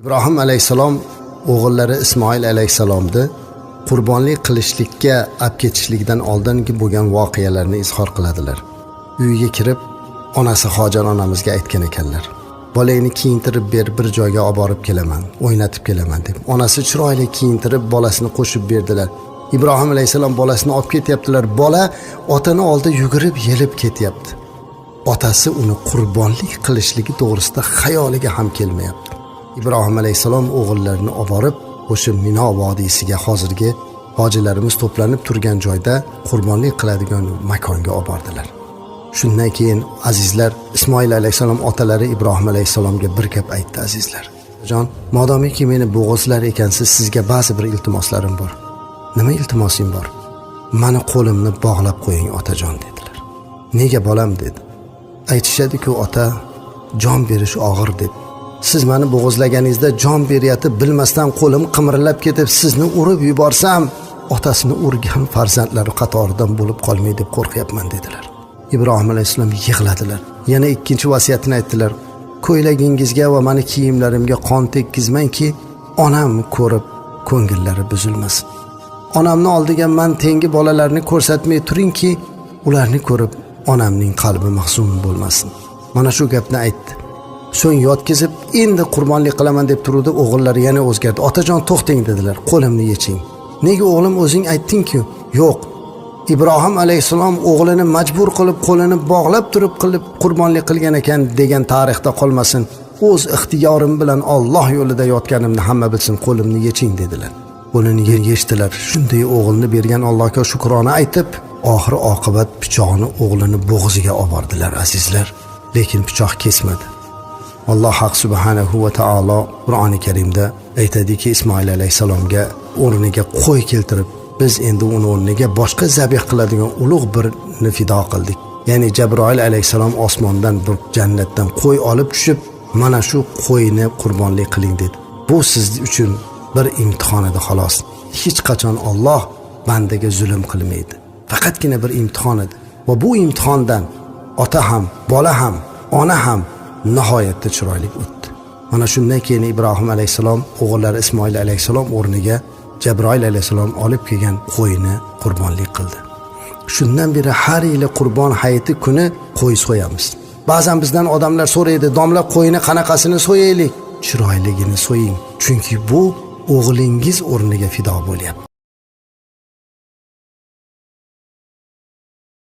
İbrahim alayhisalom o'g'illari Ismoil alayhisalomni qurbonlik qilishlikka olib ketishlikdan oldingi bo'lgan voqealarni izhor qiladilar. Uyiga kirib, onasi Hojar onamizga aytgan ekanlar. Bolangni kiyintirib ber, bir joyga olib borib kelaman, o'ynatib kelaman deb. Onasi chiroyli kiyintirib bolasini qo'shib berdilar. Ibrohim alayhisalom bolasini olib ketyaptilar. Bola otani oldi yugurib, yelib ketyapti. Otasi uni qurbonlik qilishligi to'g'risida xayoliga ham kelmayapti. İbrahim alayhisalom o'g'illarini olib borib, o'sha Mino vodiysiga, hozirgi hojilarimiz to'planib turgan joyda qurbonlik qiladigan makonga olib bordilar. Shundan keyin azizlar, Ismoil alayhisalom otalari Ibrohim alayhisalomga bir gap aytdi, azizlar. Jon, modomiki meni bo'g'izlar ekansiz, sizga ba'zi bir iltimoslarim bor. Nima iltimosim bor? Mani qo'limni bog'lab qo'ying, otajon dedilar. Nega bolam dedi. Aytishadi-ku, ota, jon berish og'ir deb. Siz meni bo'g'izlaganingizda jon beriyatib bilmasdan qo'lim qimirlab ketib sizni urib yuborsam, otasini urgan farzandlari qatoridan bo'lib qolmay deb qo'rqyapman dedilar. Ibrohim alayhisalom yig'ladilar. Yana ikkinchi vasiyatini aytdilar. Ko'ylagingizga va meni kiyimlarimga qon tekkizmangki, onam ko'rib ko'ngillari buzilmasin. Onamni oldiga men tengi bolalarni ko'rsatmay turingki, ularni ko'rib onamning qalbi mahzun bo'lmasin. Mana shu gapni aytdi. So'ng yotkizib, endi qurbonlik qilaman deb turdi, o'g'illari yana o'zgardi. Otajon to'xting dedilar, qo'limni yeching. Nega o'g'lim o'zing aytding-ku? Yo'q. Ibrohim alayhisalom o'g'lini majbur qilib, qo'lini bog'lab turib qilib qurbonlik qilgan ekan degan tarixda qolmasin. O'z ixtiyorim bilan Alloh yo'lida yotganimni hamma bilsin, qo'limni yeching dedilar. Qo'lini yechdilar. Shunday o'g'ilni bergan Allohga shukrona aytib, oxir oqibat pichoqni o'g'lini bo'g'ziga olib bordilar, azizlar. Lekin pichoq kesmadi. Alloh haq subhanahu va taolo Qur'oni Karimda aytadiki, Ismoil alayhisalomga o'rniga qo'y keltirib, biz endi uni o'rniga boshqa zabih qiladigan ulug' birni fido qildik. Ya'ni Jabroil alayhisalom osmondan bir jannatdan qo'y olib tushib, mana shu qo'yni qurbonlik qiling dedi. Bu siz uchun bir imtihon edi xolos. Hech qachon Alloh bandaga zulm qilmaydi. Faqatgina bir imtihon edi. Va bu imtihondan ota ham, bola ham, ona ham nihoyatda chiroyli o'tdi. Mana shundan keyin Ibrohim alayhisalom o'g'illari Ismoil alayhisalom o'rniga Jabroil alayhisalom olib kelgan qo'yni qurbonlik qildi. Shundan beri har yili qurbon hayiti kuni qo'y so'yamiz. Ba'zan bizdan odamlar so'raydi, "Domla, qo'yni qanaqasini so'yaylik?" Chiroyligini so'ying, chunki bu o'g'lingiz o'rniga fido bo'lyapti.